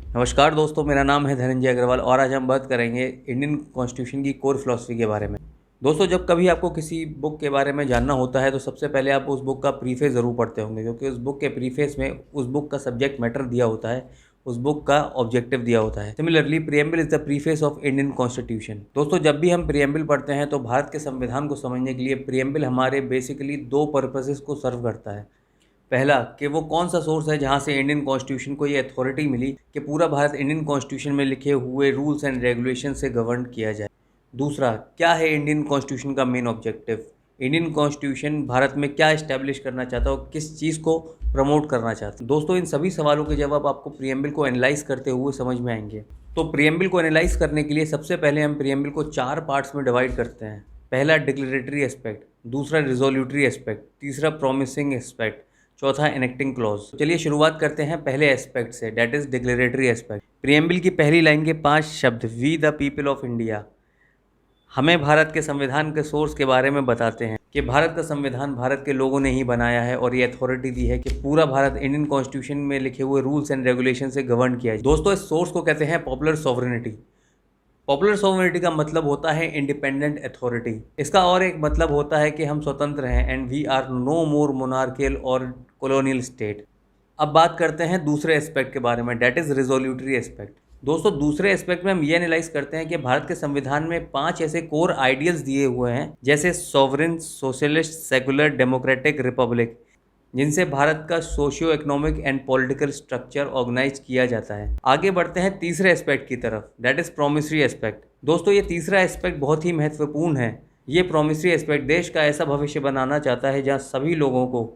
नमस्कार दोस्तों, मेरा नाम है धनंजय अग्रवाल और आज हम बात करेंगे इंडियन कॉन्स्टिट्यूशन की कोर फिलॉसफी के बारे में। दोस्तों, जब कभी आपको किसी बुक के बारे में जानना होता है तो सबसे पहले आप उस बुक का प्रीफेस ज़रूर पढ़ते होंगे, क्योंकि उस बुक के प्रीफेस में उस बुक का सब्जेक्ट मैटर दिया होता है, उस बुक का ऑब्जेक्टिव दिया होता है। Similarly, preamble is the preface of Indian constitution. दोस्तों, जब भी हम प्रीएम्बल पढ़ते हैं तो भारत के संविधान को समझने के लिए प्रीएम्बल हमारे बेसिकली दो पर्पसेस को सर्व करता है। पहला, कि वो कौन सा सोर्स है जहाँ से इंडियन कॉन्स्टिट्यूशन को ये अथॉरिटी मिली कि पूरा भारत इंडियन कॉन्स्टिट्यूशन में लिखे हुए रूल्स एंड रेगुलेशन से गवर्न किया जाए। दूसरा, क्या है इंडियन कॉन्स्टिट्यूशन का main objective. Indian constitution Bharat में क्या इस्टेब्लिश करना चाहता है और किस चीज़ को प्रमोट करना चाहता है। दोस्तों, इन सभी सवालों के जवाब आपको प्रीएम्बल को एनालाइज करते हुए समझ में आएंगे। तो प्रीएम्बल को एनालाइज करने के लिए सबसे पहले हम प्रीएम्बल को 4 पार्ट्स में डिवाइड करते हैं। पहला, डिक्लेरेटरी एस्पेक्ट। दूसरा, रिजोल्यूटरी एस्पेक्ट। तीसरा, प्रॉमिसिंग एस्पेक्ट। चौथा, एनेक्टिंग क्लॉज। चलिए शुरुआत करते हैं पहले एस्पेक्ट से, that is declaratory aspect. Preamble की पहली लाइन के 5 शब्द we the people of India हमें भारत के संविधान के सोर्स के बारे में बताते हैं कि भारत का संविधान भारत के लोगों ने ही बनाया है और ये अथॉरिटी दी है कि पूरा भारत इंडियन कॉन्स्टिट्यूशन में लिखे हुए रूल्स एंड रेगुलेशन से गवर्न किया है। दोस्तों, इस सोर्स को कहते हैं पॉपुलर सॉवरेनिटी। पॉपुलर सॉवरेनिटी का मतलब होता है इंडिपेंडेंट अथॉरिटी। इसका और एक मतलब होता है कि हम स्वतंत्र हैं and we are no more monarchial और कॉलोनियल स्टेट। अब बात करते हैं दूसरे एस्पेक्ट के बारे में, डेट इज रिजोल्यूटरी एस्पेक्ट। दोस्तों, दूसरे एस्पेक्ट में हम ये एनालाइज करते हैं कि भारत के संविधान में 5 ऐसे कोर आइडियल्स दिए हुए हैं, जैसे sovereign, socialist, secular, democratic, republic, जिनसे भारत का socio economic and political structure organise किया जाता है। आगे बढ़ते हैं तीसरे एस्पेक्ट की तरफ, दैट इज प्रोमिसरी एस्पेक्ट। दोस्तों, ये तीसरा एस्पेक्ट बहुत ही महत्वपूर्ण है। ये प्रोमिसरी एस्पेक्ट देश का ऐसा भविष्य बनाना चाहता है जहाँ सभी लोगों को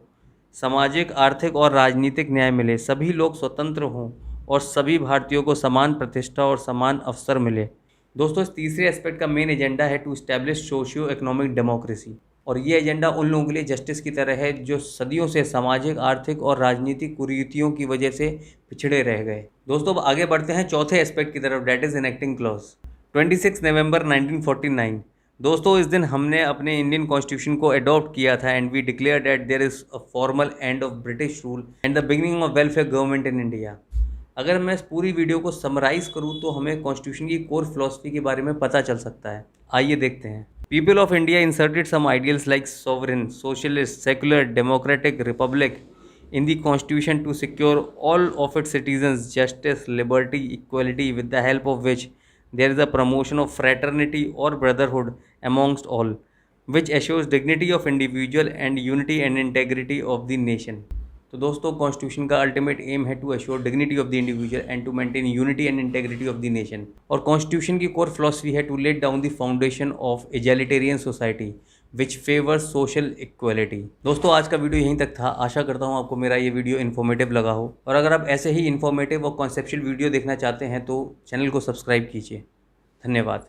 सामाजिक, आर्थिक और राजनीतिक न्याय मिले, सभी लोग स्वतंत्र हों और सभी भारतीयों को समान प्रतिष्ठा और समान अवसर मिले। दोस्तों, इस तीसरे एस्पेक्ट का मेन एजेंडा है to establish socio economic democracy, और ये एजेंडा उन लोगों के लिए जस्टिस की तरह है जो सदियों से सामाजिक, आर्थिक और राजनीतिक कुरीतियों की वजह से पिछड़े रह गए। दोस्तों, अब आगे बढ़ते हैं चौथे एस्पेक्ट की तरफ, डेट इज एनेक्टिंग क्लॉज। 26 नवंबर 1949। दोस्तों, इस दिन हमने अपने इंडियन कॉन्स्टिट्यूशन को अडॉप्ट किया था and we declare that there is a formal end of British rule and the beginning of welfare government in India. अगर मैं इस पूरी वीडियो को समराइज करूँ तो हमें कॉन्स्टिट्यूशन की कोर फिलॉसफी के बारे में पता चल सकता है। आइए देखते हैं। People of India inserted some ideals like sovereign, socialist, secular, democratic, republic in the constitution to secure all of its citizens justice, liberty, equality, with the help of which there is a promotion of fraternity or brotherhood amongst all, which assures dignity of individual and unity and integrity of the nation। तो दोस्तों, constitution का ultimate aim है to assure dignity of the individual and to maintain unity and integrity of the nation. और constitution की core philosophy है to let down the foundation of egalitarian society which favours social equality. दोस्तों, आज का video यहीं तक था। आशा करता हूँ आपको मेरा ये वीडियो इन्फॉर्मेटिव लगा हो, और अगर आप ऐसे ही इन्फॉर्मेटिव और कॉन्सेप्चुअल वीडियो देखना चाहते हैं तो चैनल को सब्सक्राइब कीजिए। धन्यवाद।